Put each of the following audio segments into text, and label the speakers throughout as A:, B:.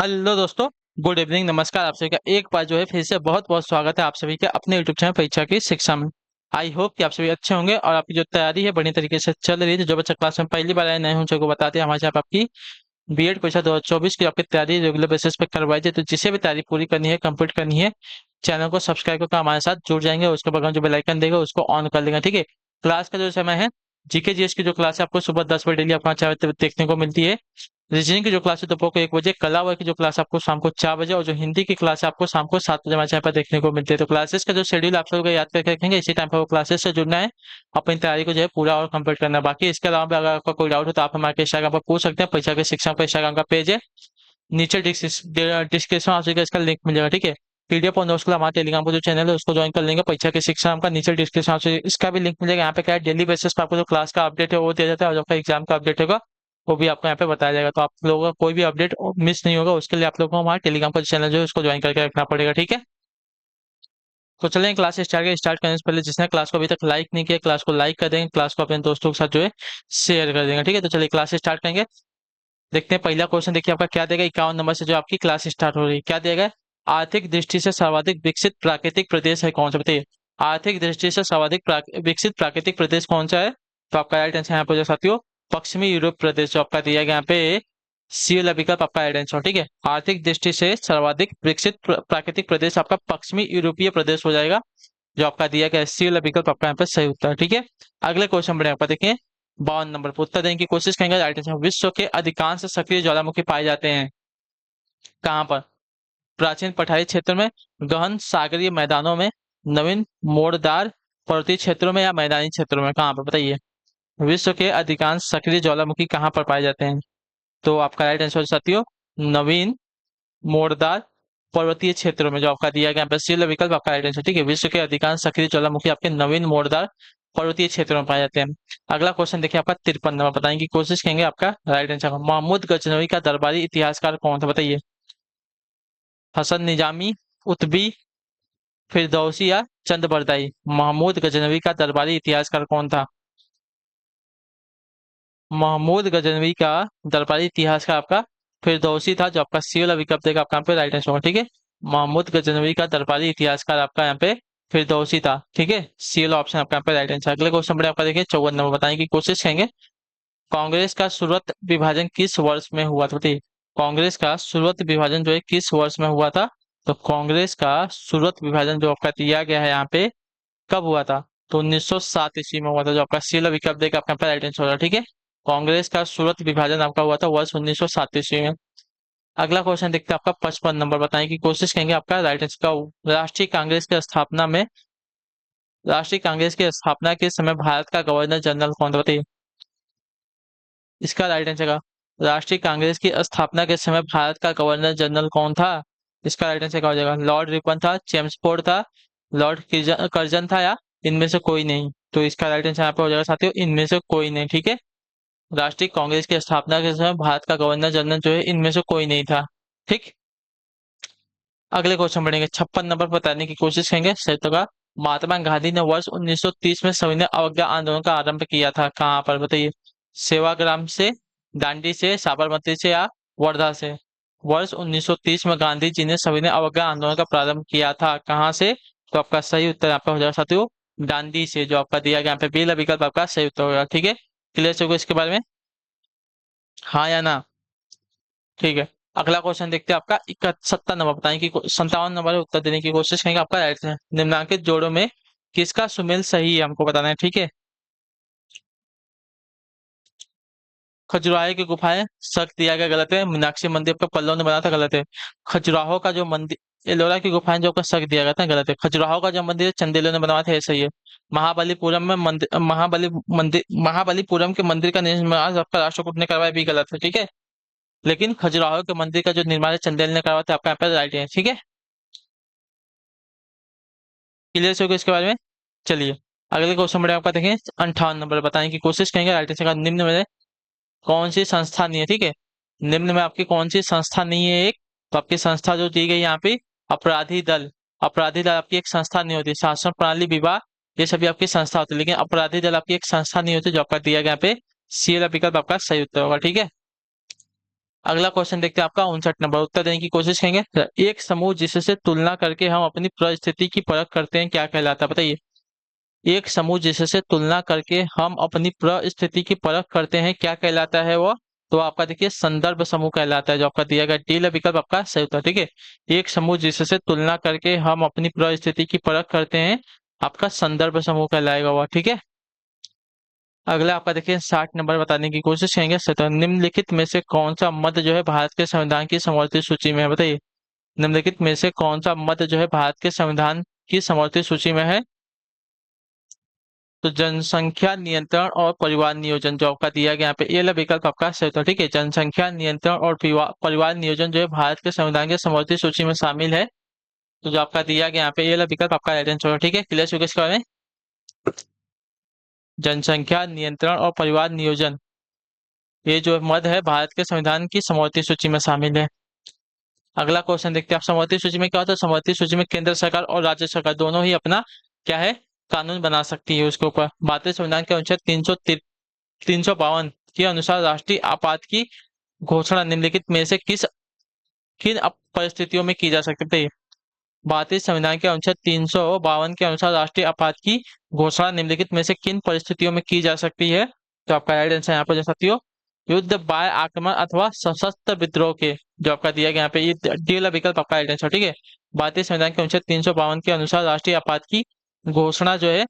A: Hello दोस्तों। Good evening, नमस्कार। आप सभी का एक बार जो है फिर से बहुत बहुत स्वागत है आप सभी के अपने यूट्यूब चैनल परीक्षा की शिक्षा में। आई होप कि आप सभी अच्छे होंगे और आपकी जो तैयारी है बढ़िया तरीके से चल रही है। जो बच्चा क्लास में पहली बार आए नए हों उनको बताते हैं हमारे यहाँ पे आपकी बीएड परीक्षा 2024 की आपकी तैयारी रेगुलर बेसिस पे करवाई जाए। तो जिसे भी तैयारी पूरी करनी है, कंप्लीट करनी है, चैनल को सब्सक्राइब करके हमारे साथ जुड़ जाएंगे। उसके बगल में जो बेल आइकन देगा उसको ऑन कर लेंगे, ठीक है। क्लास का जो समय है, जीके जीएस की जो क्लास है आपको सुबह 10 बजे डेली आपको देखने को मिलती है। रीजनिंग की जो क्लास है दोपहर को 1 बजे, कला वर्ग की जो क्लास आपको शाम को 4 बजे, और जो हिंदी की क्लास है आपको शाम को 7 बजे हमारे चैनल पर देखने को मिलती है। तो क्लासेस का जो शेड्यूल आप लोगों को याद करके रखेंगे, इसी टाइम पर वो क्लासेस से जुड़ना है, अपनी तैयारी को जो है पूरा और कंप्लीट करना है। बाकी इसके अलावा भी अगर आपका कोई डाउट हो तो आप हमारे इंस्टाग्राम पर पूछ सकते हैं। परीक्षा के शिक्षा का इंस्टाग्राम का पेज है, नीचे डिस्क्रिप्शन आप इसका लिंक मिल जाएगा, ठीक है। पीडीएफ और नोट्स के लिए हमारे टेलीग्राम पर जो चैनल है उसको ज्वाइन कर लेंगे। परीक्षा के शिक्षा का नीचे डिस्क्रिप्शन से इसका भी लिंक मिलेगा। यहाँ पे क्या है, डेली बेसिस पर आपको जो क्लास का अपडेट है वो दिया जाता है, और जो आपका एग्जाम का अपडेट होगा वो भी आपको यहाँ पे बताया जाएगा। तो आप लोगों का कोई भी अपडेट मिस नहीं होगा, उसके लिए आप लोगों को हमारे टेलीग्राम का चैनल जो है उसको ज्वाइन करके रखना पड़ेगा, ठीक है। तो चलें क्लास स्टार्ट करने से पहले जिसने क्लास को अभी तक लाइक नहीं किया, क्लास को लाइक कर देंगे, क्लास को अपने दोस्तों के साथ जो है शेयर कर देंगे, ठीक है। तो चलिए क्लास स्टार्ट करेंगे। देखते हैं पहला क्वेश्चन, देखिए आपका क्या देगा। 51 नंबर से जो आपकी क्लास स्टार्ट हो रही है, क्या देगा। आर्थिक दृष्टि से सर्वाधिक विकसित प्राकृतिक प्रदेश है कौन सा, बताइए। आर्थिक दृष्टि से सर्वाधिक विकसित प्राकृतिक प्रदेश कौन सा है। तो आपका राइट आंसर यहाँ पे जो साथियों, पश्चिमी यूरोप प्रदेश जो आपका दिया गया यहाँ पे, सी वाला विकल्प आपका राइट आंसर, ठीक है। आर्थिक दृष्टि से सर्वाधिक विकसित प्राकृतिक प्रदेश आपका पश्चिमी यूरोपीय प्रदेश हो जाएगा, जो आपका दिया गया सी वाला विकल्प आपका यहाँ पे सही उत्तर है, ठीक है। अगले क्वेश्चन बढ़े आपका, देखिए 52 नंबर पर उत्तर देने की कोशिश करेंगे। राइट आंसर, विश्व के अधिकांश सक्रिय ज्वालामुखी पाए जाते हैं कहाँ पर। प्राचीन पठारी क्षेत्र में, गहन सागरीय मैदानों में, नवीन मोड़दार पर्वतीय क्षेत्रों में, या मैदानी क्षेत्रों में, कहाँ पर बताइए। विश्व के अधिकांश सक्रिय ज्वालामुखी कहाँ पर पाए जाते हैं। तो आपका राइट आंसर साथियों, नवीन मोड़दार पर्वतीय क्षेत्रों में, जो आपका दिया गया सील विकल्प आपका राइट आंसर, ठीक है। विश्व के अधिकांश सक्रिय ज्वालामुखी आपके नवीन मोड़दार पर्वतीय क्षेत्रों में पाए जाते हैं। अगला क्वेश्चन देखिए आपका 53 नंबर, बताने की कोशिश करेंगे। आपका राइट आंसर, महमूद गजनवी का दरबारी इतिहासकार कौन था, बताइए। हसन निजामी, उत्बी, फिरदौसी, या चंद बरदाई। महमूद गजनवी का दरबारी इतिहासकार कौन था। महमूद गजनवी का दरबारी इतिहासकार आपका फिरदौसी था, जो आपका सी वाला विकल्प देगा आपका यहाँ पे राइट आंसर होगा, ठीक है। महमूद गजनवी का दरबारी इतिहासकार आपका यहाँ पे फिरदौसी था, ठीक है। सी वाला ऑप्शन आपका यहाँ पे राइट आंसर। अगले क्वेश्चन बड़े आपका देखिए 54 नंबर, बताने की कोशिश करेंगे। कांग्रेस का शुरुआत विभाजन किस वर्ष में हुआ था, बताइए। कांग्रेस का शुरुआत विभाजन जो है किस वर्ष में हुआ था। तो कांग्रेस का शुरुआत विभाजन जो आपका दिया गया है यहाँ पे, कब हुआ था। तो 1907 ईस्वी में हुआ था, जो आपका सी वाला विकल्प देगा आपका यहाँ पे राइट आंसर होगा, ठीक है। कांग्रेस का सूरत विभाजन आपका हुआ था वर्ष 1907 ईस्वी में। अगला क्वेश्चन देखते हैं आपका 55 नंबर, बताने की कोशिश करेंगे। आपका राइट आंसर का राष्ट्रीय कांग्रेस की स्थापना में, राष्ट्रीय कांग्रेस की स्थापना के समय भारत का गवर्नर जनरल कौन था, बताइए। इसका राइट आंसर का, राष्ट्रीय कांग्रेस की स्थापना के समय भारत का गवर्नर जनरल कौन था। इसका राइट आंसर क्या हो जाएगा। लॉर्ड रिपन था, चेम्सफोर्ड था, लॉर्ड कर्जन था, या इनमें से कोई नहीं। तो इसका राइट आंसर यहाँ पे हो जाएगा साथियों, इनमें से कोई नहीं, ठीक है। राष्ट्रीय कांग्रेस की स्थापना के समय भारत का गवर्नर जनरल जो है इनमें से कोई नहीं था, ठीक। अगले क्वेश्चन बढ़ेंगे 56 नंबर पर, बताने की कोशिश करेंगे। संयुक्त का महात्मा गांधी ने वर्ष 1930 में सविनय अवज्ञा आंदोलन का आरंभ किया था कहाँ पर, बताइए। सेवाग्राम से, दांडी से, साबरमती से, या वर्धा से। वर्ष 1930 में गांधी जी ने सविनय अवज्ञा आंदोलन का प्रारंभ किया था कहाँ से। तो आपका सही उत्तर आपका हो जाएगा साथियों, दांडी से, जो आपका दिया गया यहाँ पे बी विकल्प आपका सही उत्तर होगा, ठीक है। क्लियर होगा इसके बारे में, हाँ या ना, ठीक है। अगला क्वेश्चन देखते हैं आपका 71 नंबर, बताएं कि 57 नंबर उत्तर देने की कोशिश करेंगे। आपका राइट है, निम्नलिखित जोड़ों में किसका सुमेल सही है हमको बताना है, ठीक है। खजुराहो की गुफाएं, शक दिया गया गलत है। मीनाक्षी मंदिर आपका पल्लव ने बनाया था, गलत है। खजुराहो का जो मंदिर, एलोरा की गुफाएं जो आपका शक दिया गया था, गलत है। खजुराहो का जो मंदिर है चंदेलों ने बनवाया था, ये सही है। महाबलीपुरम में मंदिर, महाबलीपुरम के मंदिर का निर्माण आपका राष्ट्रकूट ने करवाया, भी गलत है, ठीक है। लेकिन खजुराहो के मंदिर का जो निर्माण है चंदेल ने करवाया था, आपका यहाँ पे राइट है, ठीक है। क्लियर हो गया इसके बारे में। चलिए अगले क्वेश्चन बढ़े आपका, देखें 58 नंबर, बताने की कोशिश करेंगे। राइट आंसर का, निम्न में कौन सी संस्था नहीं है, ठीक है। निम्न में आपकी कौन सी संस्था नहीं है एक। तो आपकी संस्था जो दी गई यहाँ पे, अपराधी दल। अपराधी दल आपकी एक संस्था नहीं होती। शासन प्रणाली विभाग, ये सभी आपकी संस्था होती है, लेकिन अपराधी दल आपकी एक संस्था नहीं होती, जो आपका दिया गया यहाँ पे सी वाला विकल्प आपका सही उत्तर होगा, ठीक है। अगला क्वेश्चन देखते हैं आपका 59 नंबर, उत्तर देने की कोशिश करेंगे। एक समूह जिससे तुलना करके हम अपनी परिस्थिति की परख करते हैं क्या कहलाता है, बताइए। एक समूह जिससे तुलना करके हम अपनी परिस्थिति की परख करते हैं क्या कहलाता है वो। तो आपका देखिए संदर्भ समूह कहलाता है, जो आपका दिया गया डी विकल्प आपका सही उत्तर, ठीक है। एक समूह जिससे तुलना करके हम अपनी परिस्थिति की परख करते हैं, आपका संदर्भ समूह कहलाएगा वो, ठीक है। अगला आपका देखिए 60 नंबर बताने की कोशिश करेंगे। तो निम्नलिखित में से कौन सा मत जो है भारत के संविधान की समवर्ती सूची में है, बताइए। निम्नलिखित में से कौन सा मत जो है भारत के संविधान की समवर्ती सूची में है। तो जनसंख्या नियंत्रण और परिवार नियोजन जो आपका दिया गया यहाँ पे, ये वाला विकल्प आपका सही उत्तर, ठीक है। जनसंख्या नियंत्रण और परिवार नियोजन जो है भारत के संविधान के समवर्ती सूची में शामिल है। तो जो आपका दिया गया यहाँ पे, ये वाला विकल्प आपका राइट आंसर होगा, ठीक है। क्लियर हो इसके बारे में। जनसंख्या नियंत्रण और परिवार नियोजन, ये जो मद है भारत के संविधान की समवर्ती सूची में शामिल है। अगला क्वेश्चन देखते हैं आप, समवर्ती सूची में क्या होता है। समवर्ती सूची में केंद्र सरकार और राज्य सरकार दोनों ही अपना क्या है, कानून बना सकती है उसके ऊपर। भारतीय संविधान के अनुच्छेद 352 के अनुसार राष्ट्रीय आपात की घोषणा निम्नलिखित में से किन परिस्थितियों में की जा सकती है। भारतीय संविधान के अनुच्छेद 352 के अनुसार राष्ट्रीय आपात की घोषणा निम्नलिखित में से किन परिस्थितियों में की जा सकती है। तो आपका राइट आंसर यहाँ पर जो साथियों, युद्ध, बाह्य आक्रमण अथवा सशस्त्र विद्रोह के, जो आपका दिया गया यहाँ पे, ये डी वाला विकल्प आपका राइट आंसर, ठीक है। भारतीय संविधान के अनुच्छेद 352 के अनुसार राष्ट्रीय आपात की घोषणा जो है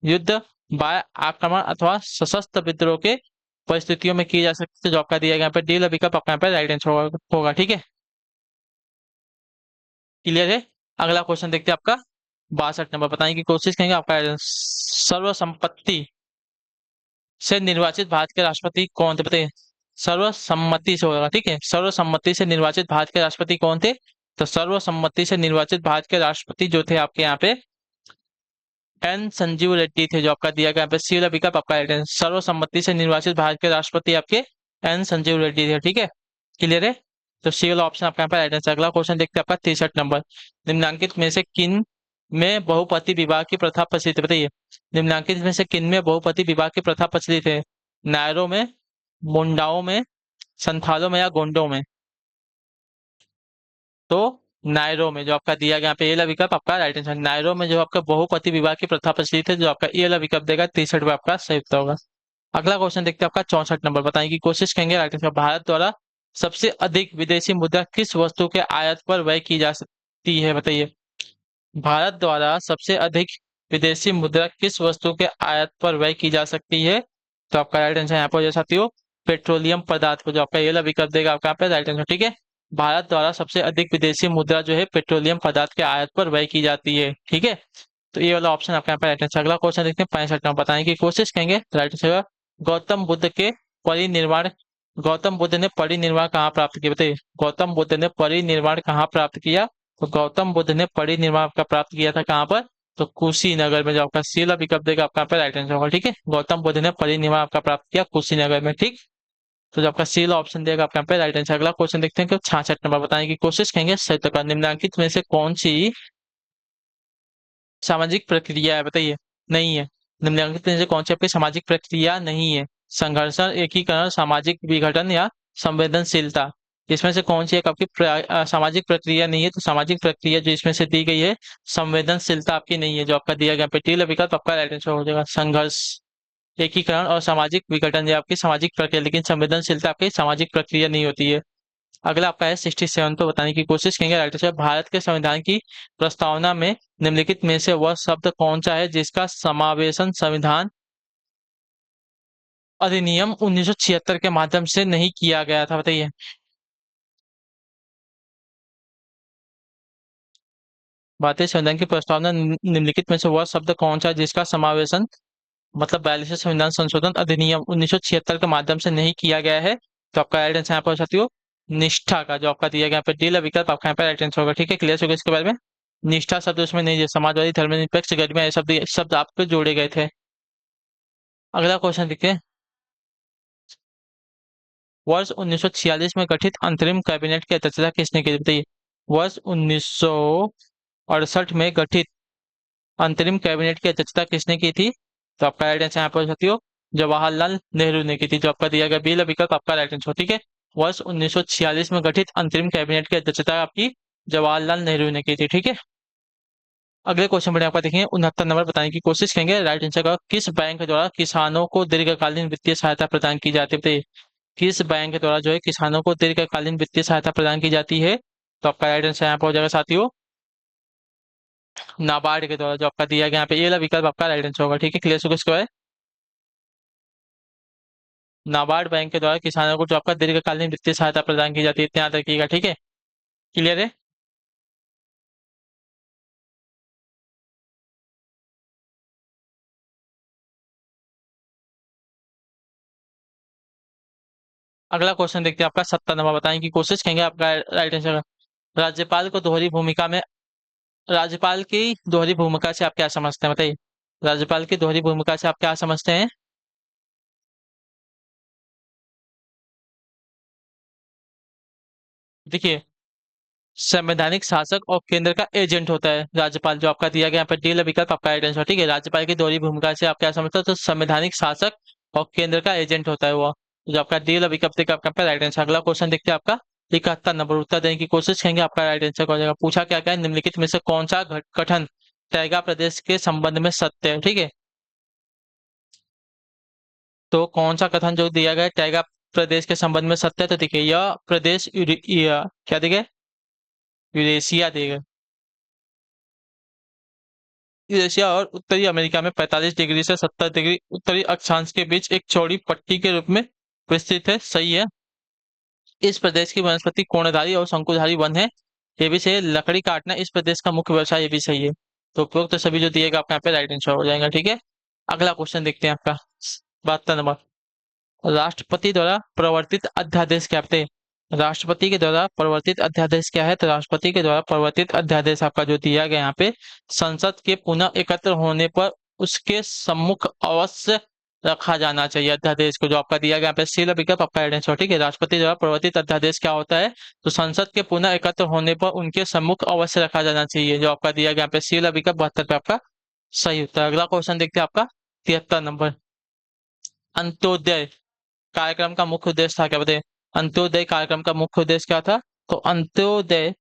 A: युद्ध, बाह्य आक्रमण अथवा सशस्त्र विद्रोह के परिस्थितियों में की जा सकती है। जो आपका दिया गया यहाँ पे डी वाला विकल्प आपका यहाँ पे राइट आंसर होगा, ठीक है। क्लियर है। अगला क्वेश्चन देखते हैं आपका 62 नंबर, बताने की कोशिश करेंगे। आपका सर्वसम्पत्ति से निर्वाचित भारत के राष्ट्रपति कौन थे, बताइए। सर्वसम्मति से होगा, ठीक है। सर्वसम्मति से निर्वाचित भारत के राष्ट्रपति कौन थे। तो सर्वसम्मति से निर्वाचित भारत के राष्ट्रपति जो थे आपके यहाँ पे एन संजीव रेड्डी थे। जो आपका दिया गया यहाँ पे सी वाला विकल्प आपका राइट है। सर्वसम्मति से निर्वाचित भारत के राष्ट्रपति आपके एन संजीव रेड्डी थे, ठीक है। क्लियर है। तो सी वाला ऑप्शन आपका यहाँ पे राइट आंसर। अगला क्वेश्चन देखते हैं आपका 63 नंबर, निम्नलिखित में से किन में बहुपति विवाह की प्रथा प्रचलित है, बताइए। निम्नलिखित में से किन में बहुपति विवाह की प्रथा प्रचलित है। नायरों में, मुंडाओं में, संथालों में या गोंडों में। तो नायरो में, जो आपका दिया गया यहाँ पे ये वाला विकल्प आपका राइट आंसर। नायरो में जो आपका बहुपति विवाह की प्रथा प्रचलित है, जो आपका ये वाला विकल्प देगा 63 पे आपका सही उत्तर होगा। अगला क्वेश्चन देखते हैं आपका 64 नंबर, बताने की कोशिश करेंगे। राइट आंसर, भारत द्वारा सबसे अधिक विदेशी मुद्रा किस वस्तु के आयात पर व्यय की जा सकती है, बताइए। भारत द्वारा सबसे अधिक विदेशी मुद्रा किस वस्तु के आयात पर व्यय की जा सकती है। तो आपका राइट आंसर यहाँ पर जो साथियों, पेट्रोलियम पदार्थ को, जो आपका ये वाला विकल्प देगा आपका यहाँ पे राइट आंसर, ठीक है। भारत द्वारा सबसे अधिक विदेशी मुद्रा जो है पेट्रोलियम पदार्थ के आयात पर व्यय की जाती है, ठीक है। तो ये वाला ऑप्शन आपका यहाँ पे राइट आंसर। अगला क्वेश्चन देखते हैं 65 नंबर, बताने की कोशिश करेंगे। राइट आंसर, गौतम बुद्ध के परिनिर्वाण, गौतम बुद्ध ने परिनिर्वाण कहाँ प्राप्त किया, बताइए। गौतम बुद्ध ने परिनिर्वाण कहाँ प्राप्त किया। तो गौतम बुद्ध ने परिनिर्वाण का प्राप्त किया था कहाँ पर। तो कुशीनगर में, जो आपका सी वाला विकल्प देगा आपका यहाँ पे राइट आंसर होगा, ठीक है। गौतम बुद्ध ने परिनिर्वाण आपका प्राप्त किया कुशीनगर में, ठीक। तो जो आपका सी वाला ऑप्शन देगा आपका यहाँ पे राइट आंसर। अगला क्वेश्चन देखते हैं कि 66 नंबर, बताने की कोशिश करेंगे। सही का निम्नलिखित में से कौन सी सामाजिक प्रक्रिया है, बताइए। नहीं है। निम्नलिखित में से कौन सी आपकी सामाजिक प्रक्रिया नहीं है। संघर्षण, एकीकरण, सामाजिक विघटन या संवेदनशीलता। इसमें से कौन सी एक आपकी सामाजिक प्रक्रिया नहीं है। तो सामाजिक प्रक्रिया जो इसमें से दी गई है, संवेदनशीलता आपकी नहीं है। जो आपका दिया गया पेटील विकल्प आपका राइट आंसर हो जाएगा। संघर्ष, एकीकरण और सामाजिक विघटन ये आपकी सामाजिक प्रक्रिया, लेकिन संवेदनशीलता आपकी सामाजिक प्रक्रिया नहीं होती है। अगला आपका है 67, तो बताने की कोशिश करेंगे। राइट आंसर, भारत के संविधान की प्रस्तावना में निम्नलिखित में से वह शब्द कौन सा है जिसका समावेशन संविधान अधिनियम 1976 के माध्यम से नहीं किया गया था, बताइए। भारतीय संविधान की प्रस्तावना निम्नलिखित में से वह शब्द कौन सा है जिसका समावेशन मतलब 42वें संविधान संशोधन अधिनियम 1976 के माध्यम से नहीं किया गया है। तो आपका राइट आंसर यहाँ पर साथियों निष्ठा का, जो आपका दिया गया यहाँ पे डी विकल्प आपका यहाँ पे राइट आंसर होगा, ठीक है। क्लियर होगा इसके बारे में। निष्ठा शब्द उसमें नहीं है। समाजवादी, धर्मनिरपेक्ष, गरिमा, ये शब्द आपको जोड़े गए थे। अगला क्वेश्चन देखते हैं। वर्ष 1946 में गठित अंतरिम कैबिनेट की अध्यक्षता किसने की, बताइए। वर्ष 1968 में गठित अंतरिम कैबिनेट की अध्यक्षता किसने की थी। तो आपका राइट आंसर यहाँ पर साथियों जवाहरलाल नेहरू ने की थी। जो आपका दिया गया बी विकल्प आपका राइट आंसर, ठीक है। वर्ष 1946 में गठित अंतरिम कैबिनेट की अध्यक्षता आपकी जवाहरलाल नेहरू ने की थी। ठीक है, अगले क्वेश्चन में आपका देखेंगे 69 नंबर बताने की कोशिश करेंगे। राइट आंसर का किस बैंक द्वारा किसानों को दीर्घकालीन वित्तीय सहायता प्रदान की जाती है, बताइए किस बैंक द्वारा जो है किसानों को दीर्घकालीन वित्तीय सहायता प्रदान की जाती है। तो आपका राइट आंसर यहाँ पर हो जाएगा साथियों नाबार्ड के द्वारा, जो आपका दिया गया यहाँ पे ये वाला विकल्प आपका राइट आंसर होगा। ठीक है, क्लियर हो इसको है, नाबार्ड बैंक के द्वारा किसानों को जो आपका दीर्घकालीन वित्तीय सहायता प्रदान की जाती है, इतना याद रखिएगा। ठीक है, क्लियर है। अगला क्वेश्चन देखते हैं आपका 70 नंबर बताने की कोशिश करेंगे। आपका राइट आंसर राज्यपाल को दोहरी भूमिका में राज्यपाल की दोहरी भूमिका से आप क्या समझते हैं, बताइए राज्यपाल की दोहरी भूमिका से आप क्या समझते हैं। देखिए, संवैधानिक शासक और केंद्र का एजेंट होता है राज्यपाल, जो आपका दिया गया यहाँ पर डी विकल्प आपका राइट आंसर। ठीक है, राज्यपाल की दोहरी भूमिका से आप क्या समझते हो, तो संवैधानिक शासक और केंद्र का एजेंट होता है वो, जो आपका डी विकल्प देगा आपका राइट आंसर। अगला क्वेश्चन देखते हैं आपका 71 नंबर, उत्तर देने की कोशिश करेंगे। आपका राइट आंसर हो जाएगा। पूछा क्या क्या है, निम्नलिखित में से कौन सा गठन टैगा प्रदेश के संबंध में सत्य है। ठीक है, तो कौन सा कथन जो दिया गया है टैगा प्रदेश के संबंध में सत्य है, तो देखिए यह प्रदेश क्या देगा, यूरेशिया देगा। एशिया और उत्तरी अमेरिका में 45 डिग्री से 70 डिग्री उत्तरी अक्षांश के बीच एक चौड़ी पट्टी के रूप में विस्तृत है, सही है। इस प्रदेश की वनस्पति कोणधारी और शंकुधारी वन है, ये भी सही है। लकड़ी काटना इस प्रदेश का मुख्य व्यवसाय, ये भी सही है। तो उपरोक्त तो सभी जो दिएगा आपका यहाँ पे राइट आंसर हो जाएगा। ठीक है, अगला क्वेश्चन देखते हैं आपका 72 नंबर, राष्ट्रपति द्वारा प्रवर्तित अध्यादेश क्या है। राष्ट्रपति के द्वारा प्रवर्तित अध्यादेश क्या है, तो राष्ट्रपति के द्वारा प्रवर्तित अध्यादेश आपका जो दिया गया यहाँ पे संसद के पुनः एकत्र होने पर उसके सम्मुख अवश्य रखा जाना चाहिए अध्यादेश को, जो आपका दिया गया यहाँ पे सी विकल्प आपका राइट आंसर। ठीक है, राष्ट्रपति द्वारा प्रवर्तित अध्यादेश क्या होता है, तो संसद के पुनः एकत्र होने पर उनके सम्मुख अवश्य रखा जाना चाहिए, जो आपका दिया गया यहाँ पे सी विकल्प 72 पे आपका सही होता है। अगला क्वेश्चन देखते हैं आपका 73 नंबर, अंत्योदय कार्यक्रम का मुख्य उद्देश्य था क्या, बताइए अंत्योदय कार्यक्रम का मुख्य उद्देश्य क्या था। तो अंत्योदय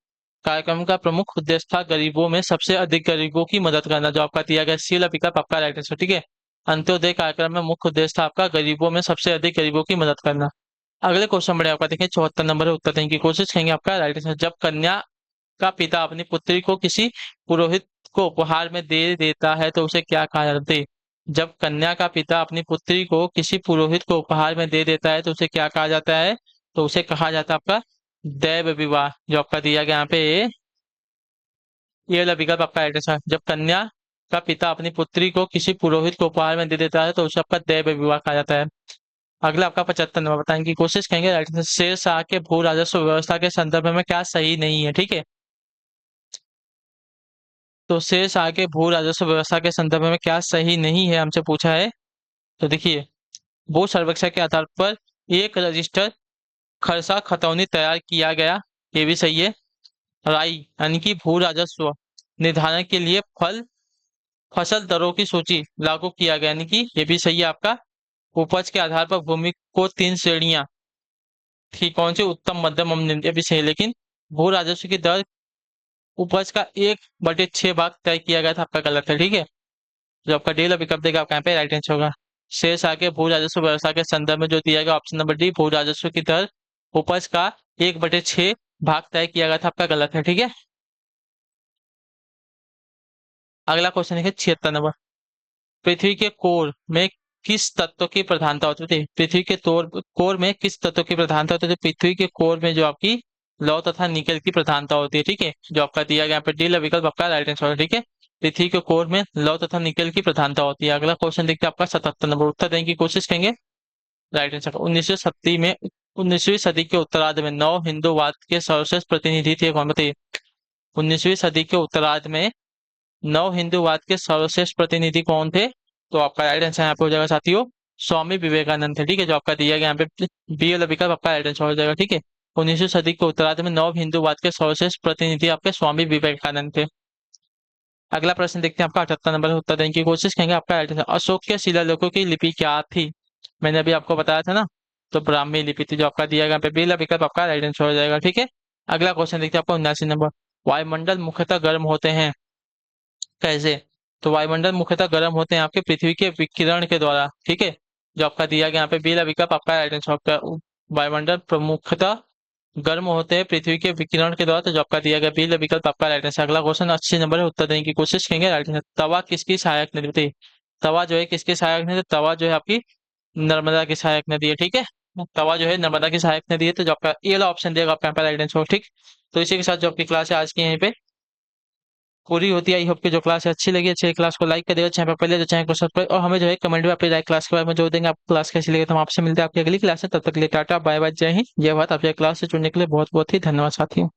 A: कार्यक्रम का प्रमुख उद्देश्य था गरीबों में सबसे अधिक गरीबों की मदद करना, जो आपका दिया गया सी विकल्प आपका राइट आंसर। ठीक है, अंत्योदय कार्यक्रम में मुख्य उद्देश्य था आपका गरीबों में सबसे अधिक गरीबों की मदद करना। अगले क्वेश्चन बढ़े आपका देखें 74 नंबर है, उत्तर देने की कोशिश करेंगे। आपका राइट आंसर, जब कन्या का पिता अपनी पुत्री को किसी पुरोहित को उपहार में दे देता है तो उसे क्या कहा जाता है। जब कन्या का पिता अपनी पुत्री को किसी पुरोहित को उपहार में दे देता है तो उसे क्या कहा जाता है, तो उसे कहा जाता है आपका दैव विवाह, जो आपका दिया गया यहाँ पे ये वाला विकल्प आपका राइट आंसर। जब कन्या का पिता अपनी पुत्री को किसी पुरोहित को उपहार में दे देता है तो उसे आपका दैव विवाह कहा जाता है। अगला आपका 75 नंबर बताने की कोशिश करेंगे। राइट आंसर, शेरशाह के भू राजस्व व्यवस्था के संदर्भ में क्या सही नहीं है। ठीक है, तो शेष आगे भू राजस्व व्यवस्था के संदर्भ में क्या सही नहीं है हमसे पूछा है। तो देखिए, भू सर्वेक्षण के आधार पर एक रजिस्टर खरसा खतौनी तैयार किया गया, ये भी सही है। राई यानी कि भू राजस्व निर्धारण के लिए फसल दरों की सूची लागू किया गया, यानी कि ये भी सही है आपका। उपज के आधार पर भूमि को 3 श्रेणियां थी, कौन सी, उत्तम मध्यम और निम्न, ये भी सही है। लेकिन भू राजस्व की दर उपज का 1/6 भाग तय किया गया था, आपका गलत है। ठीक है, जो आपका डी विकल्प देगा आपका यहाँ पे राइट आंसर होगा। शेष आगे भू राजस्व व्यवस्था के संदर्भ में जो दिया गया ऑप्शन नंबर डी, भू राजस्व की दर उपज का 1/6 भाग तय किया गया था, आपका गलत है। ठीक है, अगला क्वेश्चन है 76 नंबर, पृथ्वी के कोर में किस तत्व की प्रधानता होती थी। पृथ्वी के कोर में किस तत्व की प्रधानता होती थी। पृथ्वी के कोर में जो आपकी लौ तथा निकल की प्रधानता होती है। ठीक है, जो आपका दिया गया यहाँ पे डी विकल्प आपका राइट आंसर है। ठीक है, पृथ्वी के कोर में लौ तथा निकल की प्रधानता होती है। अगला क्वेश्चन देखते हैं आपका 77 नंबर, उत्तर देने की कोशिश करेंगे। राइट आंसर, 19वीं सदी के उत्तरार्ध में नव हिंदूवाद के सर्वश्रेष्ठ प्रतिनिधि थे कौन, बताइए 19वीं सदी के उत्तरार्ध में नव हिंदूवाद के सर्वश्रेष्ठ प्रतिनिधि कौन थे। तो आपका राइट आंसर यहाँ पे हो जाएगा साथियों स्वामी विवेकानंद थे। ठीक है, जो आपका दिया गया यहाँ पे बी वाला विकल्प आपका राइट आंसर हो जाएगा। ठीक है, 19वीं सदी के उत्तरार्ध में नव हिंदूवाद के सर्वश्रेष्ठ प्रतिनिधि आपके स्वामी विवेकानंद थे। अगला प्रश्न देखते हैं आपका 78 नंबर, उत्तर देने की कोशिश करेंगे। आपका राइट आंसर, अशोक के शिलालेखों की लिपि क्या थी। मैंने अभी आपको बताया था ना, तो ब्राह्मी लिपि थी जो आपका दिया गया यहाँ पे बी वाला विकल्प आपका राइट आंसर हो जाएगा। ठीक है, अगला क्वेश्चन देखते हैं आपको 79 नंबर। वायुमंडल मुख्यतः गर्म होते हैं, कैसे? तो वायुमंडल मुख्यतः गर्म होते हैं आपके पृथ्वी के विकिरण के द्वारा। ठीक है, जो आपका दिया गया यहाँ पे बी वाला विकल्प आपका राइट आंसर आपका वायुमंडल मुख्यतः गर्म होते हैं पृथ्वी के विकिरण के द्वारा, तो जो आपका दिया गया बी वाला विकल्प आपका राइट आंसर। अगला क्वेश्चन 80 नंबर है, उत्तर देने की कोशिश करेंगे। राइट आंसर, तवा किसकी सहायक नदी थी? तवा जो है किसकी सहायक नदी? तवा जो है आपकी नर्मदा की सहायक नदी है। ठीक है, तवा जो है नर्मदा की सहायक नदी है, तो जो आपका ए वाला ऑप्शन देगा आपका यहाँ पे राइट आंसर हो। ठीक, तो इसी के साथ जो आपकी क्लास है आज की यहीं पे पूरी होती है। आई होप कि जो क्लास है अच्छी लगी, अच्छी क्लास को लाइक कर देगा, चैनल पर पहले तो चैनल को सब्सक्राइब, और हमें जो है कमेंट में अपनी राय क्लास के बारे में जो देंगे, आपको क्लास कैसी लगी। तो हम आपसे मिलते हैं आपकी अगली क्लास में, तब तक के लिए टाटा बाय बाय, जय हिंद जय भारत। आपसे क्लास से जुड़ने के लिए बहुत बहुत ही धन्यवाद साथियों।